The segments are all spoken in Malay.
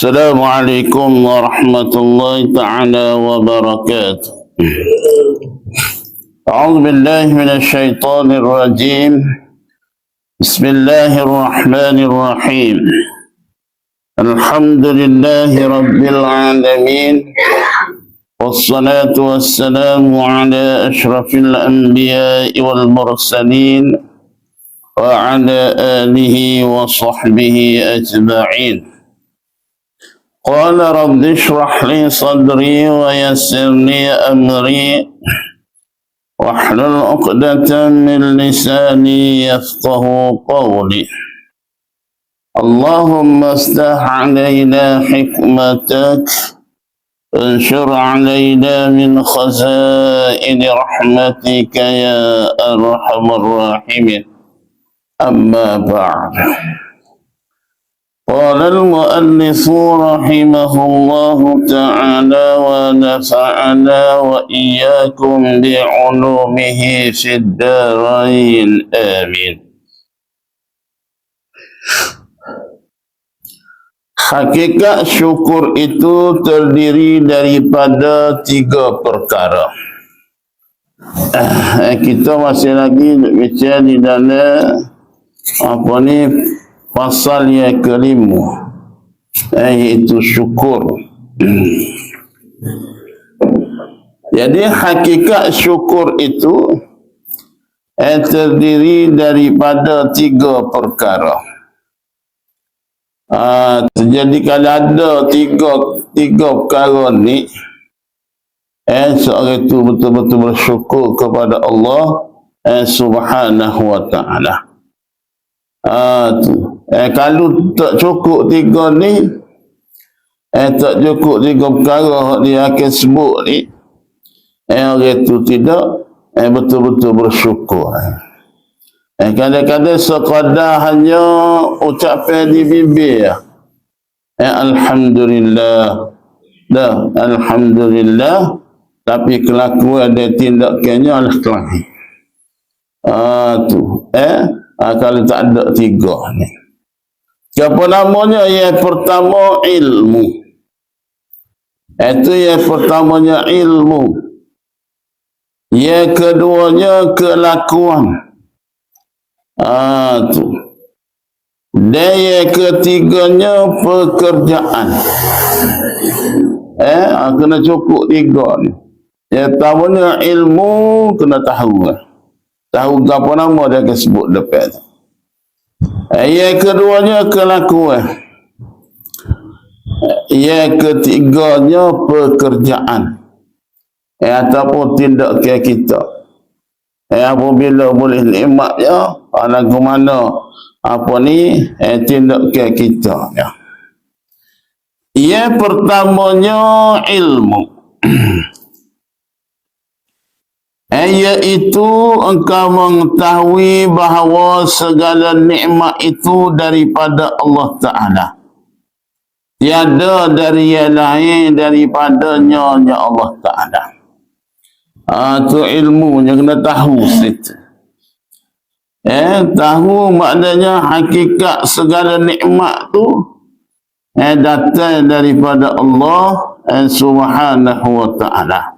السلام عليكم ورحمة الله تعالى وبركاته. أعوذ بالله من الشيطان الرجيم. بسم الله الرحمن الرحيم. الحمد لله رب العالمين، والصلاة والسلام على أشرف الأنبياء والمرسلين وعلى آله وصحبه أجمعين. قال رب اشرح لي صدري ويسر لي أمري واحلل عقدة من لساني يفقه قولي. اللهم افتح علينا حكمتك وانشر علينا من خزائن رحمتك يا أرحم الراحمين. أما بعد، قال المؤلف رحمه الله تعالى ونفعنا وإياكم بعلومه في الدارين آمين. Hakikat syukur itu terdiri daripada 3 perkara. Kita masih lagi bicara di dalam pasal yang kelima, iaitu syukur. Jadi hakikat syukur itu terdiri daripada 3 perkara. Jadi kalau ada tiga perkara ni, seorang itu betul-betul bersyukur kepada Allah Subhanahu wa ta'ala. Kalau tak cukup 3 ni, tak cukup 3 perkara dia akan sebut ni, orang itu tidak betul-betul bersyukur. Kadang-kadang sekadar hanya ucapan di bibir, Alhamdulillah, Alhamdulillah, tapi kelakuan dan tindakannya adalah kelahi. Kalau tak ada 3 ni. Apa namanya? Yang pertama ilmu. Itu yang pertamanya ilmu. Yang keduanya kelakuan. Dan yang ketiganya pekerjaan. Kena cukup 3 ni. Yang pertamanya ilmu, kena tahu. Tahu apa nama dia akan sebut depan. Yang keduanya kelakuan. Yang ketiganya pekerjaan. Ataupun tindakan kita. Apabila boleh nikmatnya, lagu mana tindakan kita. Yang pertamanya ilmu. Iaitu engkau mengetahui bahawa segala nikmat itu daripada Allah Ta'ala. Tiada dari yang lain daripadanya Allah Ta'ala. Itu ilmunya, kena tahu situ. Tahu maknanya hakikat segala nikmat tu datang daripada Allah Subhanahu wa Ta'ala.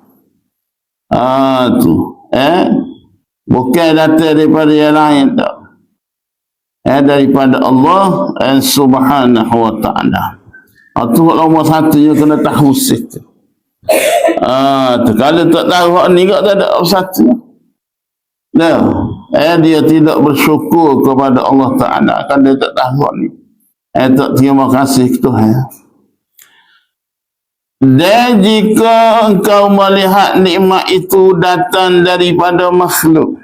Bukan datang daripada yang lain tak. Daripada Allah Subhanahu wa Ta'ala. Itu nombor 1 yang kena tahu situ. Kalau tak tahu ni tak ada nombor 1. Dia tidak bersyukur kepada Allah Ta'ala. Kan dia tak tahu ni. Tak terima kasih ke Tuhan. Dan jika engkau melihat nikmat itu datang daripada makhluk,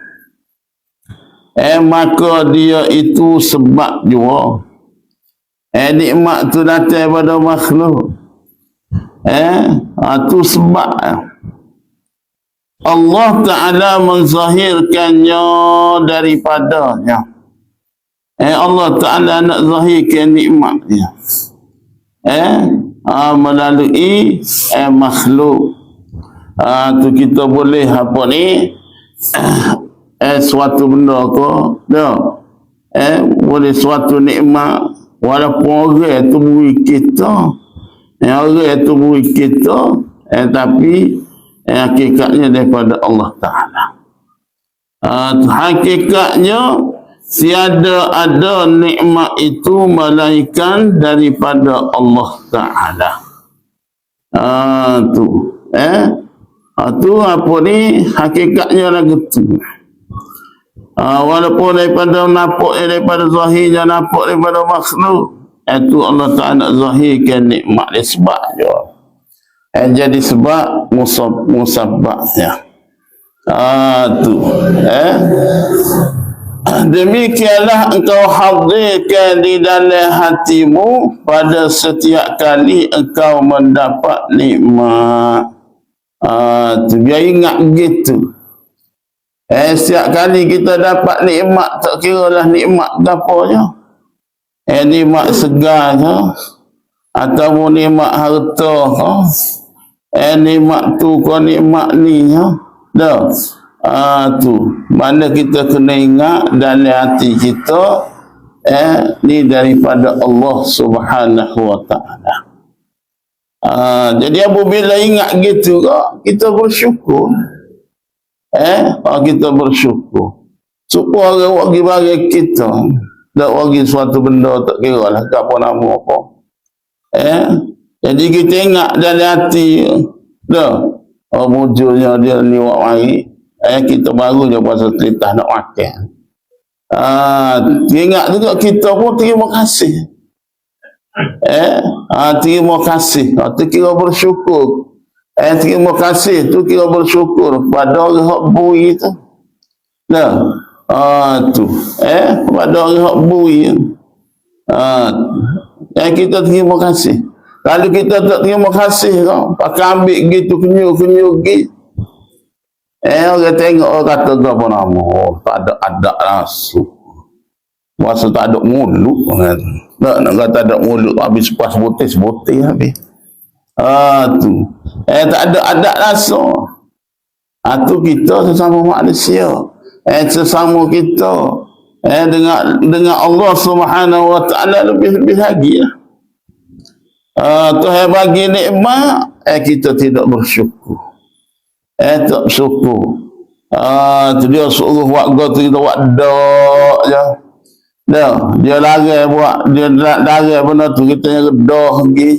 maka dia itu sebab juga. Nikmat itu datang daripada makhluk. Itu sebab. Allah Ta'ala menzahirkannya daripadanya. Allah Ta'ala nak zahirkan nikmatnya. Melalui makhluk. Tu kita boleh suatu benda ko, boleh suatu nikmat, walaupun orang tu beri kita, Orang itu beri kita, tapi hakikatnya daripada Allah Ta'ala. Hakikatnya tiada ada nikmat itu melainkan daripada Allah Ta'ala. Tu apa ni hakikatnya lagu tu. Walaupun daripada nampaknya daripada zahirnya nampak daripada makhluk, itu Allah Ta'ala zahirkan nikmat dia sebab je. Jadi sebab musababnya. Tu. Demikianlah engkau hadirkan di dalam hatimu pada setiap kali engkau mendapat nikmat. Tu biar ingat gitu. Setiap kali kita dapat nikmat, tak kira lah nikmat apanya. Nikmat segarnya, ataupun nikmat harta, nikmat tu kau nikmat ni, dah. Tu mana kita kena ingat dalam hati kita, ni daripada Allah Subhanahu Wa Ta'ala. Jadi apabila ingat gitu, kita bersyukur. Kita bersyukur. Supaya orang bagi kita, tak bagi suatu benda tak kira lah apa nama apa. Jadi kita ingat dalam hati, dah. Mujurnya dia ni wak mari. Kita baru je pasal cerita nak makan. Ingat juga kita pun terima kasih. Terima kasih. Itu kira bersyukur. Terima kasih tu kira bersyukur pada orang hak bui tu. Nah, tu. Pada orang hak bui. Kita terima kasih. Kalau kita tak terima kasih, pakai ambil gitu kenyu-kenyu gitu. Orang tengok orang kata apa nama? Tak ada adat langsung. Masa tak ada mulut kan. Nak kata ada mulut habis pas sebutih habis. Tu. Tak ada adat langsung. Tu kita sesama manusia. Sesama kita. Dengan Allah Subhanahu Wa Ta'ala lebih lagi lah. Tuhan bagi nikmat, kita tidak bersyukur. Tak bersyukur. Tu dia suruh warga tu kita buat dak je. Dah, dia lari buat, dia lari benda tu kita yang redah lagi.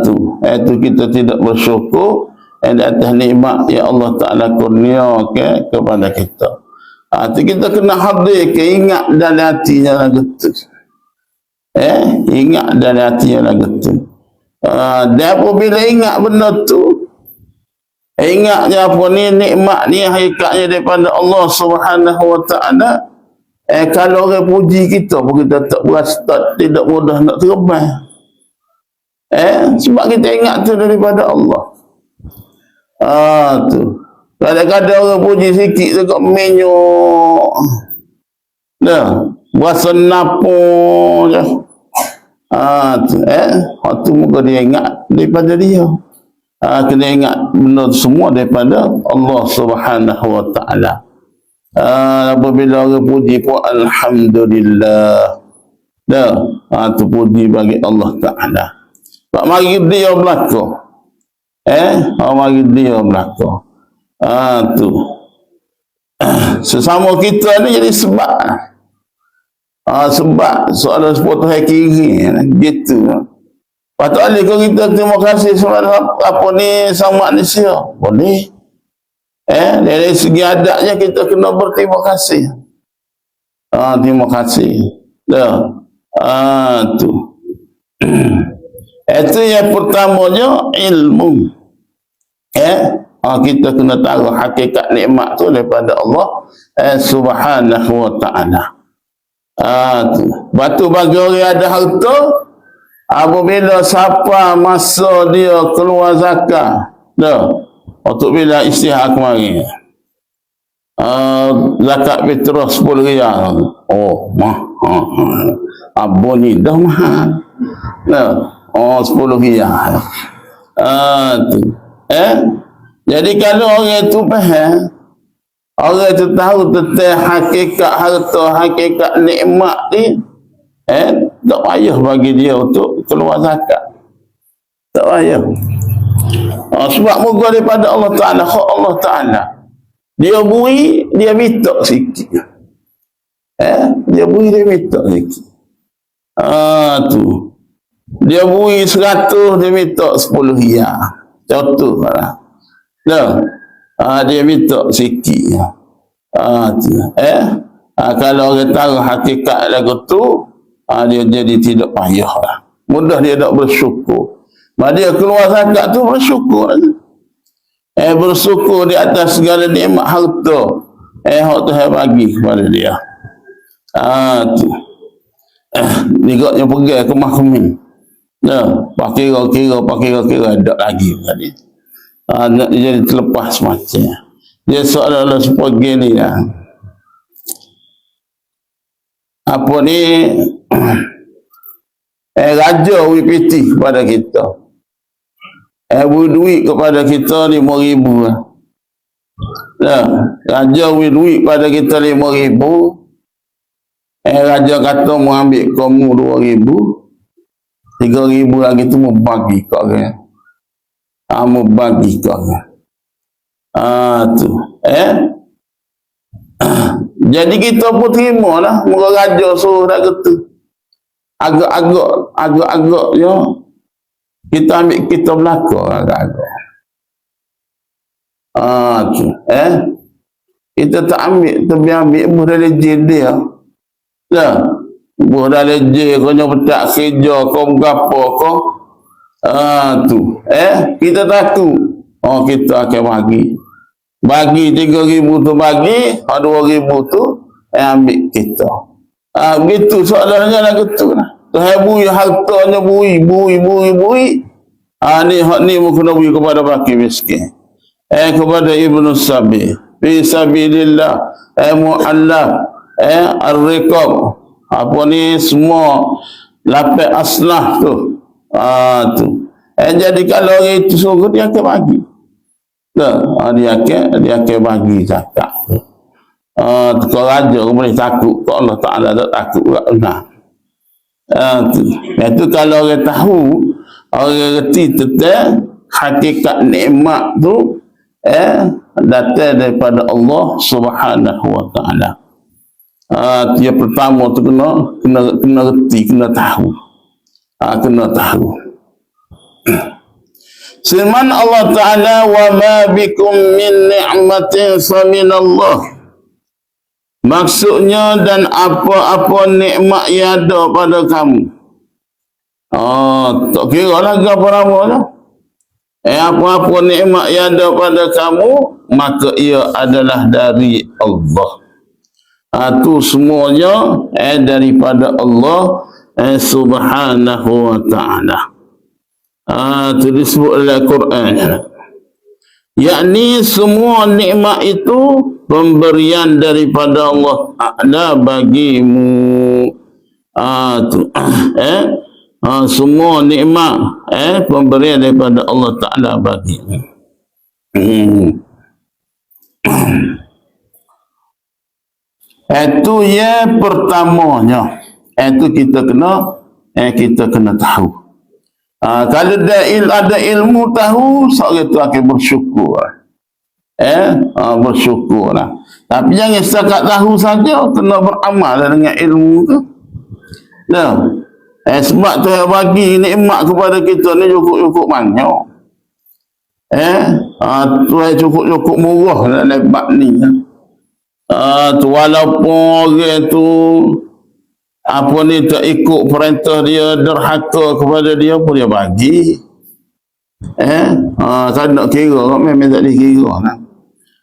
Tu. Itu kita tidak bersyukur di atas nikmat yang Allah Ta'ala kurniakan kepada kita. Tu kita kena hadir ke ingat dalam hatinya lagu tu. Ingat dalam hatinya lagu tu. Dan apabila ingat benda tu, ingatnya apa ni nikmat ni hakikatnya daripada Allah Subhanahu Wa Ta'ala. Kalau orang puji kita pun kita tak berasa tidak mudah nak terbang. Sebab kita ingat tu daripada Allah. Tu. Kadang-kadang orang puji sikit tu kat menyok. Dah, berasa napung je. Tu. Waktu muka dia ingat daripada dia. Kena ingat benda semua daripada Allah Subhanahu Wa Ta'ala. Apabila orang puji pun alhamdulillah. Dah, tu puji bagi Allah Ta'ala. Sebab mari dia berlaku. Mari dia berlaku. Tu. Sesama kita ni jadi sebab. Sebab soalan sepuluh hari kiri gitu. Patut kalau kita terima kasih sama apa ni sama manusia. Boleh. Dari segi adatnya kita kena berterima kasih. Terima kasih. Dah. Tu. Itu yang pertamanya ilmu. Kita kena tahu hakikat nikmat tu daripada Allah Subhanahu Wa Ta'ala. Batu bagi orang ada harta, apabila siapa masa dia keluar zakat, dah, untuk bila istihar kemarin, zakat fitrah 10 riyal. Oh, abon ni dah mahal. Dah, 10 riyal. Tu. Jadi kalau orang itu faham, orang itu tahu tentang hakikat harta, hakikat nikmat ni, tak payah bagi dia untuk keluar zakat. Tak payah. Sebab moga daripada Allah Ta'ala, hak Allah Ta'ala. Dia beri, dia minta sikit. Dia beri, dia minta sikit. Tu. Dia beri 100, dia minta 10 riyal. Contoh lah. Dia minta sikit. Tu. Kalau orang tahu hakikat lagu tu, dia jadi tidak payah lah. Mudah dia tak bersyukur. Dia keluar zakat tu bersyukur. Bersyukur di atas segala nikmat harta. Hak Tuhan bagi kepada dia. Tu. Nikatnya pergi ke mahkamah. Kira-kira ada lagi tadi. Nak jadi terlepas macam. Dia seolah-olah seperti ni lah. Apa ni? Raja beri piti kepada kita. Beri duit kepada kita 5,000 lah. Raja beri duit kepada kita 5,000. Raja kata mau ambil kamu 2,000. 3,000 lagi tu mau bagi ke orang. Mau bagi ke orang. Tu. Jadi kita pun terima lah. Muka raja suruh dah kata. Agak-agak ya. Kita ambil kita belakang agak-agak. Tu. Kita tak ambil, tapi ambil buah legend dia. Buah legend kau nyoba petak kerja kau berapa kau. Tu. Kita takut. Kita akan bagi. Bagi 3,000 tu bagi, 2,000 tu ambil kita. Begitu soalannya lah gitu lah. Tuhan bui hartanya bui. Ni hak ni kena bui kepada fakir miskin. Kepada Ibnu Sabi. Fi sabilillah. Mu'allaf. Ar-riqab. Apa ni semua lapis aslah tu. Tu. Jadi kalau orang itu suruh dia akan bagi. Dia akan bagi zakat. Kau raja kau boleh takut kau Allah Ta'ala tak takut tak itu kalau orang tahu, orang reti tentang hakikat nikmat tu datang daripada Allah Subhanahu wa Ta'ala. Yang pertama tu kena reti, kena tahu. Kena tahu. Firman Allah Ta'ala, wa ma bikum min ni'matin fa min Allah. Maksudnya, dan apa-apa nikmat yang ada pada kamu. Tak kira lah apa nama tu. Apa-apa nikmat yang ada pada kamu, maka ia adalah dari Allah. Itu semuanya daripada Allah Subhanahu wa Ta'ala. Itu disebut oleh Al-Quran. Yakni semua nikmat itu pemberian daripada Allah Ta'ala bagimu. Semua nikmat pemberian daripada Allah Ta'ala bagimu. Itu yang pertamanya. Itu kita kena tahu. Kalau ada ilmu tahu, seorang itu akan bersyukur. Bersyukur lah. Tapi jangan setakat tahu saja, kena beramal dengan ilmu tu. Sebab Tuhan bagi nikmat kepada kita ni cukup-cukup banyak. Tuhan cukup-cukup murah dalam bab ni. Walaupun orang tu tak ikut perintah dia, derhaka kepada dia pun dia bagi. Kalau nak kira, memang tak boleh kira lah.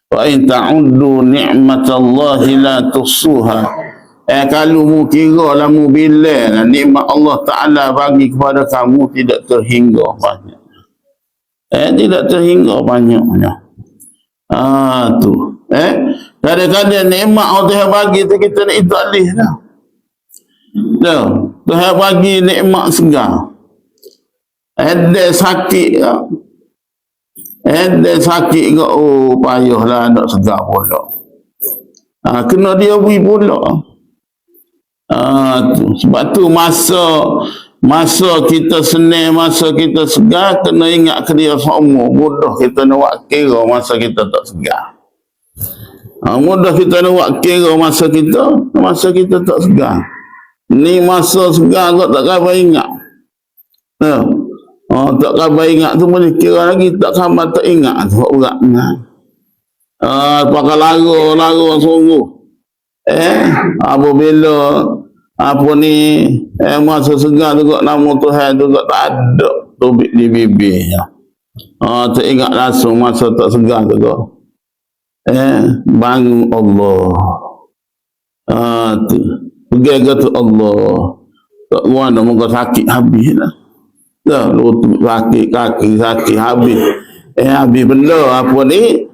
Wa in ta'uddu ni'matallahi la tuhsuha. Kalau mu kira lah, mu bilang lah, nikmat Allah Ta'ala bagi kepada kamu tidak terhingga banyak. Tidak terhingga banyaknya. Tu. Kadang-kadang nikmat Allah bagi tu kita nak italih lah. Tuhan bagi nikmat segar. Ada sakit ke? Payahlah nak segar pula. Kena dia beri pula. Sebab tu masa Masa kita senang, masa kita segar, kena ingat ke dia semua. Mudah kita nak buat kira masa kita tak segar. Mudah kita nak buat kira masa kita tak segar. Ni masa segar kau tak khabar ingat. Tak khabar ingat tu boleh kira lagi, tak khabar tak ingat tu berat. Pakai lagu sungguh. Apabila apa ni masa segar tu kat nama Tuhan tu kat tak ada tubik di bibirnya. Tak ingat langsung masa tak segar tu kat. Bangun Allah. Pergi kata Allah. Tak mana muka sakit habis lah. Dah lutut sakit, kaki sakit habis. Habis benda apa ni?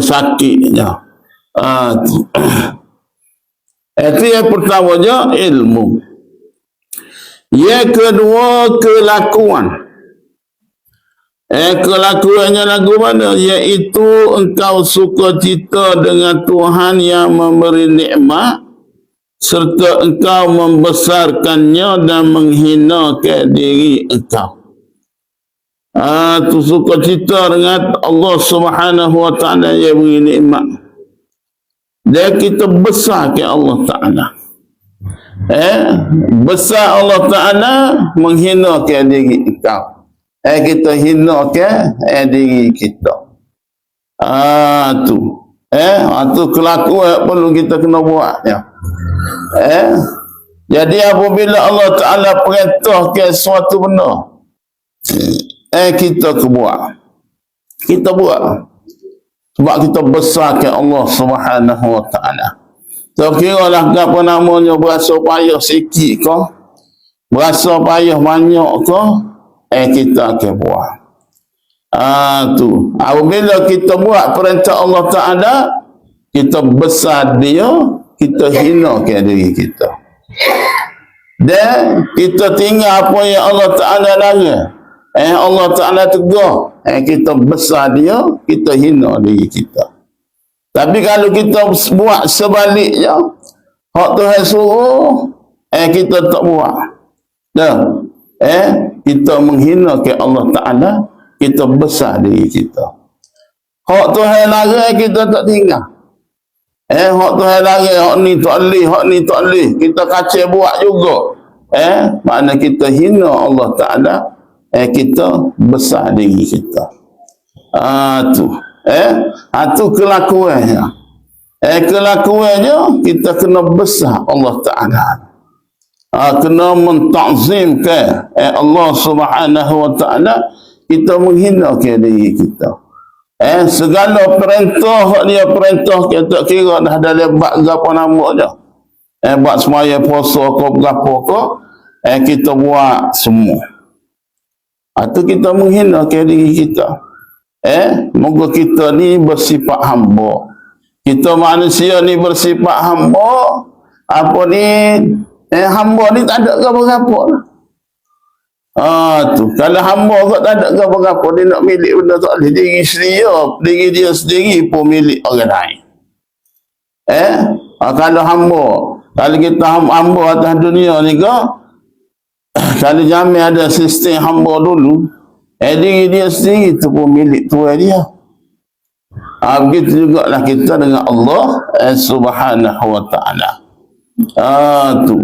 Sakitnya. Itu yang pertamanya ilmu. Yang kedua kelakuan. Kelakuannya lagu mana? Iaitu engkau suka cita dengan Tuhan yang memberi nikmat, serta engkau membesarkannya dan menghinakan diri engkau. Tu suka cita dengan Allah Subhanahu wa taala yang beri nikmat. Dan kita besar ke Allah Ta'ala. Besar Allah Ta'ala menghinakan diri engkau. Kita hinakan diri kita. Tu kelakuan perlu kita kena buat ya. Jadi apabila Allah Ta'ala perintahkan suatu benda, kita buat. Kita buat. Sebab kita besarkan Allah Subhanahu wa taala. So kira lah apa namanya berasa payah sikit ke, berasa payah banyak ke, kita akan buat. Tu. Apabila kita buat perintah Allah Ta'ala, kita besar dia, kita hinakan diri kita. Dan kita tinggal apa yang Allah Ta'ala larang. Allah Ta'ala tegur. Kita besar dia, kita hina diri kita. Tapi kalau kita buat sebaliknya, hak Tuhan suruh, kita tak buat. Kita menghinakan Allah Ta'ala, kita besar diri kita. Hak Tuhan larang, kita tak tinggal. Hak Tuhan larang, hak ni tak boleh, kita kacau buat juga. Makna kita hina Allah Ta'ala, kita besar diri kita. Tu kelakuannya. Kelakuannya kita kena besar Allah Ta'ala. Kena mentakzimkan Allah Subhanahu wa taala, kita menghinakan diri kita. Segala perintah dia perintah kita kira dah dalam bab apa nama dia. Buat semaya puasa ke berapa ke, kita buat semua. Atau kita menghinakan diri kita. Moga kita ni bersifat hamba. Kita manusia ni bersifat hamba. Apa ni? Hamba ni tak ada apa-apa. Tu. Kalau hamba kau tak ada apa-apa, dia nak milik benda tak boleh. Diri dia sendiri pun milik orang lain. Kalau hamba, kalau kita hamba atas dunia ni kau, kalau jamin ada sistem hamba dulu, diri dia sendiri tu pun milik Tuhan dia. Begitu juga lah kita dengan Allah Subhanahu wa ta'ala. Tu.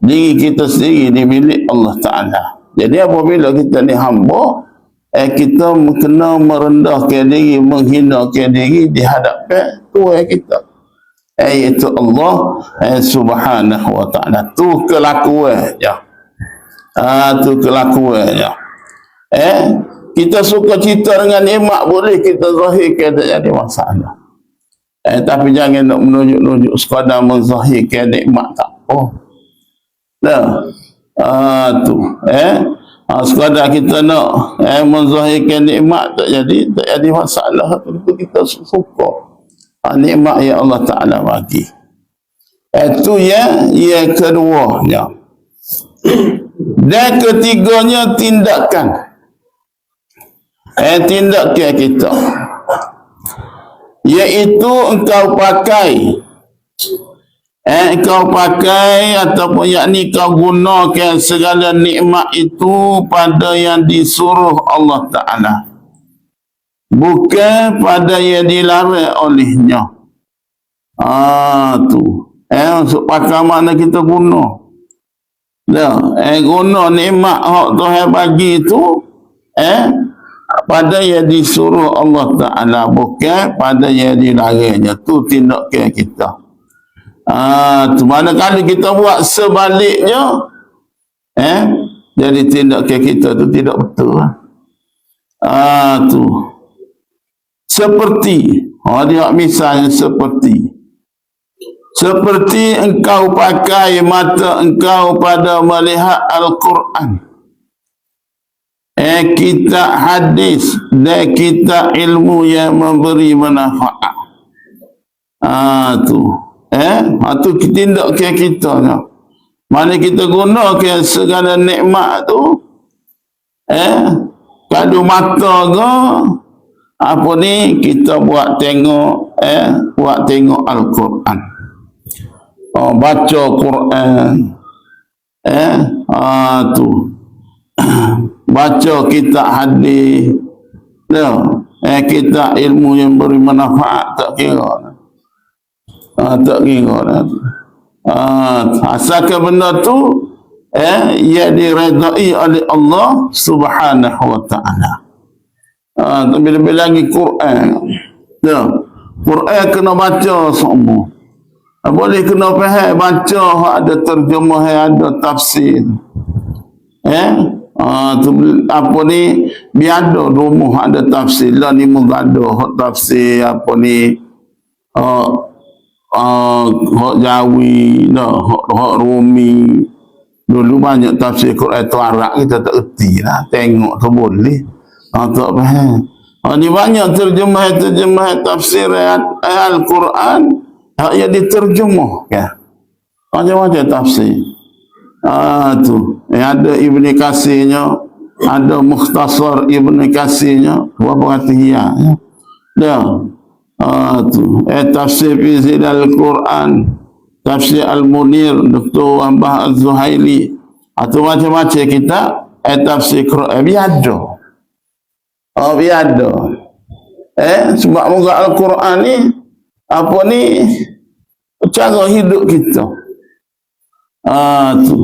Diri kita sendiri ni milik Allah Ta'ala. Jadi apabila kita ni hamba, kita kena merendahkan diri, menghinakan diri di hadapan Tuhan kita. Iaitu Allah Subhanahu wa ta'ala. Tu kelakuan ya. Tu kelakuannya. Kita suka cerita dengan nikmat boleh kita zahirkan, tak jadi masalah. Tapi jangan nak menunjuk-nunjuk sekadar menzahirkan nikmat tak apa. Tu. Sekadar kita nak menzahirkan nikmat tak jadi masalah. Itu kita suka nikmat yang Allah Ta'ala bagi. Itu yang keduanya. Dan ketiganya tindakan. Tindakan kita, iaitu engkau pakai Kau pakai ataupun yakni kau gunakan segala nikmat itu pada yang disuruh Allah Ta'ala, bukan pada yang dilarang olehnya. Tu. Untuk pakai mana kita guna. Guna nikmat hak Tuhan bagi itu pada yang disuruh Allah Ta'ala, bukan pada yang dilarangnya. Tu tindakan kita. Manakala kita buat sebaliknya, jadi tindakan kita tu tidak betul. Tu. Seperti, dia misalnya seperti engkau pakai mata engkau pada melihat Al-Quran, kitab hadis dan kitab ilmu yang memberi manfaat. Tu. Tu tindakan kita. Mana kita gunakan segala nikmat tu, kalau mata ke, apa ni, kita buat tengok Al-Quran. Baca Quran. Tu. Baca kitab hadis. Kitab ilmu yang beri manfaat, tak kira. Asalkan benda tu ia diredai oleh Allah Subhanahu wa Ta'ala. Lebih-lebih lagi Quran. Quran kena baca semua. Boleh kena faham, baca ada terjemah, ada tafsir. Apa ni, biar ada rumah ada tafsir lah ni, mengada tafsir apa ni, hak Jawi dah, hak Rumi. Dulu banyak tafsir Quran tu Arab, kita tak erti lah, tengok tu boleh, tak faham. Ni banyak terjemah tafsir Al-Quran yang diterjemah kan, macam-macam tafsir. Tu ada Ibn Kasirnya, ada Mukhtasar Ibn Kasirnya, berapa kata ya. Tu tafsir fi Al-Quran, tafsir Al-Munir Dr. Ambah Az-Zuhaili, atau macam-macam kita tafsir Quran biada. Biada. Sebab muka Al-Quran ni apa ni, cara hidup kita. Tu.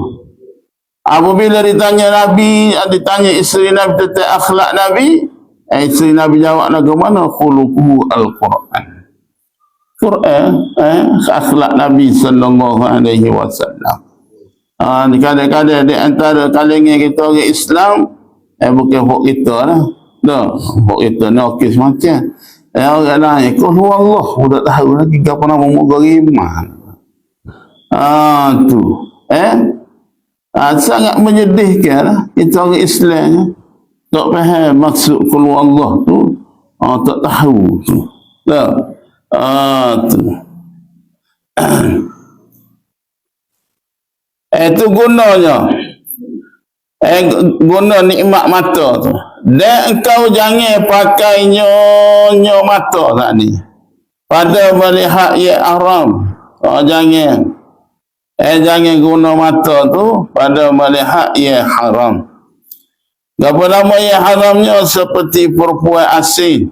Apabila ditanya Nabi, ditanya isteri Nabi tentang akhlak Nabi, isteri Nabi jawab nak ke mana? Khuluquhu Al-Quran. Quran, akhlak Nabi sallallahu alaihi wasallam. Kadang-kadang di antara kalangan kita orang Islam, bukan hak kita lah. Hak kita ni okey semacam. Orang lain, qul huwallah, sudah tahu lagi apa nama muka iman. Tu. Sangat menyedihkan lah. Kita orang Islam tak faham maksud qul huwallah tu. Tak tahu tu. Tu. Itu gunanya. Guna nikmat mata tu. Dan engkau jangan pakai nyo mata tak ni. Pada melihat ya haram. Jangan. Jangan guna mata tu pada melihat ya haram. Apa nama ya haramnya? Seperti perempuan asing.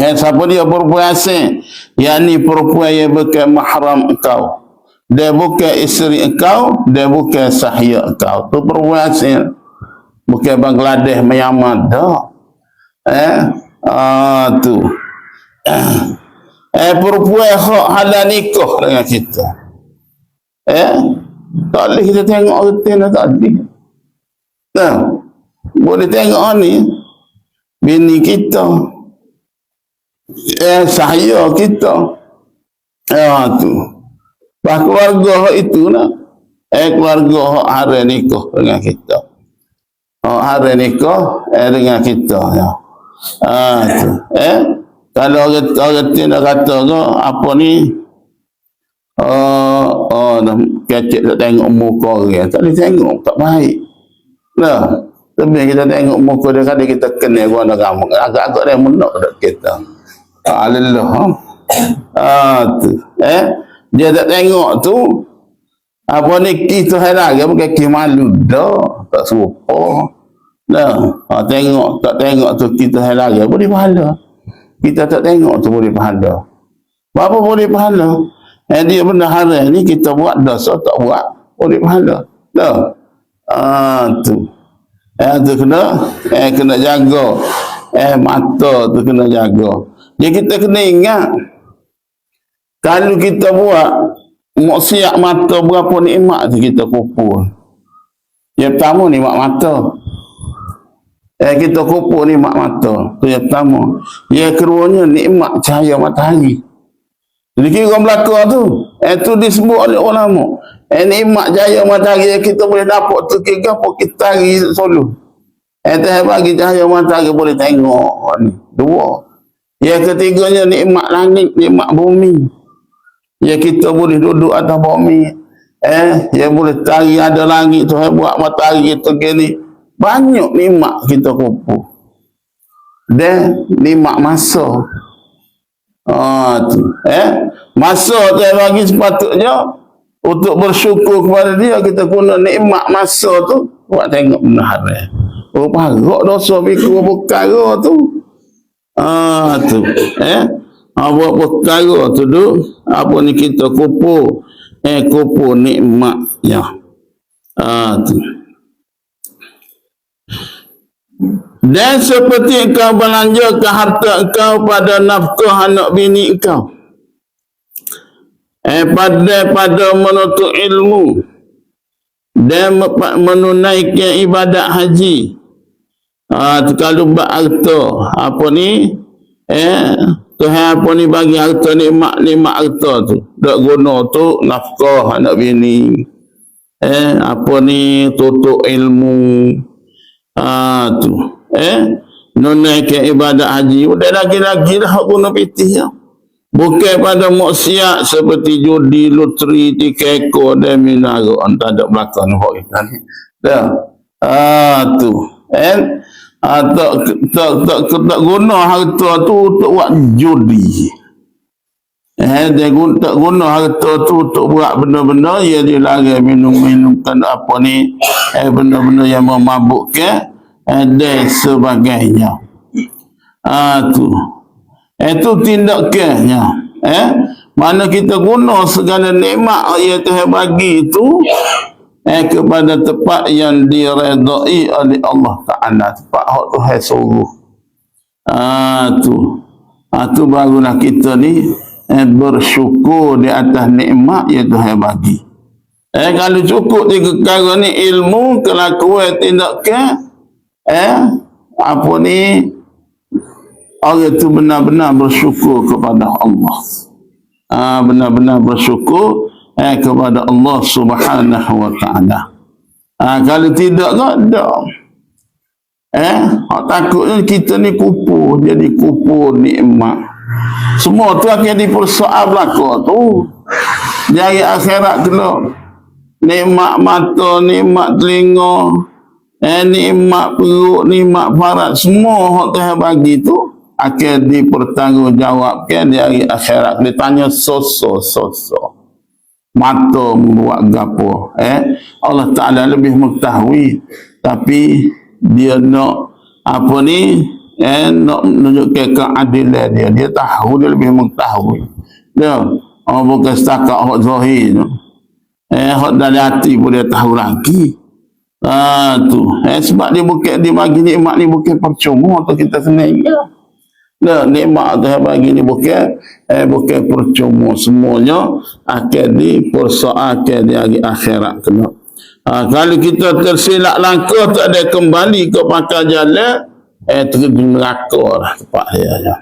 Siapa dia perempuan asing? Yakni perempuan yang bukan mahram engkau. Dia bukan isteri engkau, dia bukan sahaya engkau. Tu perempuan asing. Bukan Bangladesh, Myanmar dah. Tu. Perempuan hak halal nikah dengan kita. Tak boleh kita tengok retin, tak boleh. Boleh tengok ni bini kita, sahaya kita. Tu. Bah keluarga itu lah. Keluarga hak hari nikah dengan kita. Hari nikah dengan kita. Tu. Kalau orang tidak kata ke apa ni, kecik tak tengok muka orang, tak boleh tengok, tak baik. Tapi kita tengok muka dia, kadang kita kenal guna kamu, agak-agak dia menak dekat kita. Alillah. Tu. Dia tak tengok tu apa ni kita hari bukan ki malu dah, tak serupa. Nah, tengok tak tengok tu kita hari boleh pahala. Kita tak tengok tu boleh pahala. Apa boleh pahala? Dia benda haram ni kita buat dosa tak buat boleh pahala. Dah. Tu. Tu kena jaga. Mata tu kena jaga. Jadi kita kena ingat kalau kita buat maksiat mata berapa nikmat tu kita kupur. Yang pertama nikmat mata. Kita kupur nikmat mata. Tu yang pertama. Yang keduanya nikmat cahaya matahari. Jadi kira belakang tu. Itu disebut oleh ulama. Nikmat cahaya matahari yang kita boleh dapat tu kira apa kita hari solo. Bagi cahaya matahari boleh tengok ni. Dua. Yang ketiganya nikmat langit, nikmat bumi. Ya kita boleh duduk atas bumi. Yang boleh tari ada langit tu buat matahari kita gini. Banyak nikmat kita kumpul. Dan nikmat masa. Tu. Masa tu bagi sepatutnya untuk bersyukur kepada dia kita guna nikmat masa tu buat tengok benar. Parok dosa pikir perkara tu. Tu. Buat perkara tu tu apa ni kita kupur kupur nikmatnya. Tu. Dan seperti engkau belanjakan harta engkau pada nafkah anak bini engkau, pada menuntut ilmu dan menunaikan ibadat haji. Kalau buat harta apa ni Tuhan apa ni bagi harta nikmat harta tu dak guna tu nafkah anak bini, apa ni tutup ilmu, tu nunaikan ibadat haji. Udah lagi-lagi dah guna pitih ya. Bukan pada maksiat seperti judi, loteri, tikeko dan minara. Entah ada belakang nampak kita ni. Dah. Tu. Tak guna harta tu untuk buat judi. Dia tak guna harta tu untuk buat benda-benda yang dilarang, minum-minumkan apa ni, benda-benda yang memabukkan dan sebagainya. Tu. Itu tindakannya. Mana kita guna segala nikmat yang Tuhan bagi itu kepada tempat yang diredai oleh Allah Ta'ala, tempat hak Tuhan suruh. Tu barulah kita ni bersyukur di atas nikmat yang Tuhan bagi. Kalau cukup di perkara ni ilmu, kelakuan, tindakan, apa ni, orang itu benar-benar bersyukur kepada Allah. Benar-benar bersyukur kepada Allah Subhanahu wa ta'ala. Kalau tidak ada. Takutnya kita ni kupur, jadi kupur nikmat. Semua tu akan dipersoal belakang tu. Dari akhirat kena nikmat mata, nikmat telinga, nikmat perut, nikmat parat, semua hak Tuhan bagi tu akan dipertanggungjawabkan di hari akhirat. Dia tanya sosok. Mata membuat gapo. Allah Ta'ala lebih mengetahui. Tapi dia nak apa ni, nak menunjukkan keadilan dia. Dia tahu, dia lebih mengetahui. Dia bukan setakat hak zahir. Hak dalam hati pun dia tahu lagi. Tu. Sebab dia bukan, dia bagi nikmat ni bukan percuma tu kita kena ingat. Nikmat Tuhan bagi ni bukan percuma, semuanya akan dipersoalkan di hari akhirat kena. Kalau kita tersilap langkah tak ada kembali ke pangkal jalan, terus neraka lah tempat dia.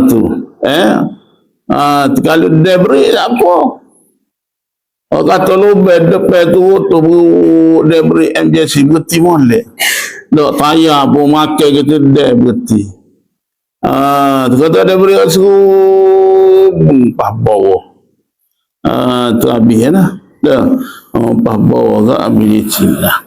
Tu. Kalau debris tak apa. Orang kata lubang depan tu debris MJC berhenti molek. Tak tayar pun makan kita dah berhenti. Kata ada beri seru pah bawah. Tu habis lah. Dah. Pah bawah ke habis cilah.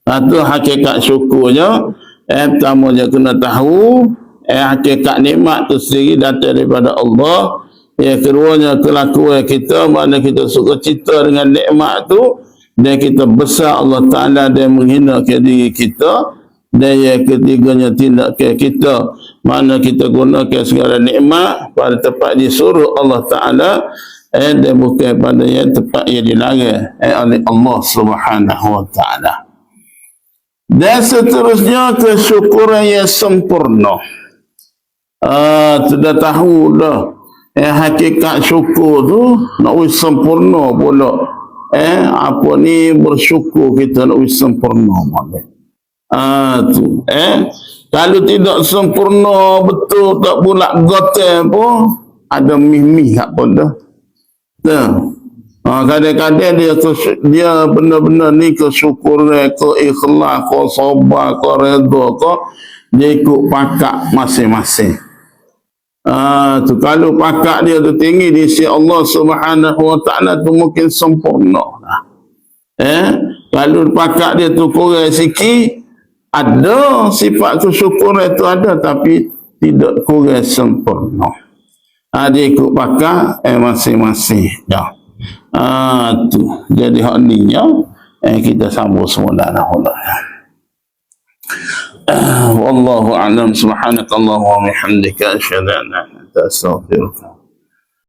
Tu hakikat syukurnya. Pertama je kena tahu hakikat nikmat tu sendiri datang daripada Allah. Yang keduanya kelakuan kita, mana kita suka cita dengan nikmat tu, dan kita besar Allah Ta'ala dan menghina ke diri kita. Dan yang ketiganya tindakan kita, mana kita gunakan segala nikmat pada tempat disuruh Allah Ta'ala, dan bukan pada yang tempat yang dilarang oleh Allah Subhanahu Wa Ta'ala. Dan seterusnya kesyukuran yang sempurna. Sudah tahu dah hakikat syukur tu nak wis sempurna pula. Apa ni bersyukur kita nak wis sempurna pula. Kalau tidak sempurna betul tak bulat gotel pun ada mih-mih apa dah. Kadang-kadang dia benar-benar ni kesyukuran, ke ikhlas, ke sabar, ke redha, ke dia ikut pakak masing-masing. Tu kalau pakak dia tu tinggi di sisi Allah Subhanahu Wa Ta'ala tu mungkin sempurna. Kalau pakak dia tu kurang sikit, ada sifat kesyukuran itu ada tapi tidak kurang sempurna. Dia ikut pakak masing-masing. Ya. Tu jadi hak ninya kita sambung semula dah. Wallahu a'lam. Subhanakallahumma wa bihamdika asyhadu an la ilaha illa anta astaghfiruka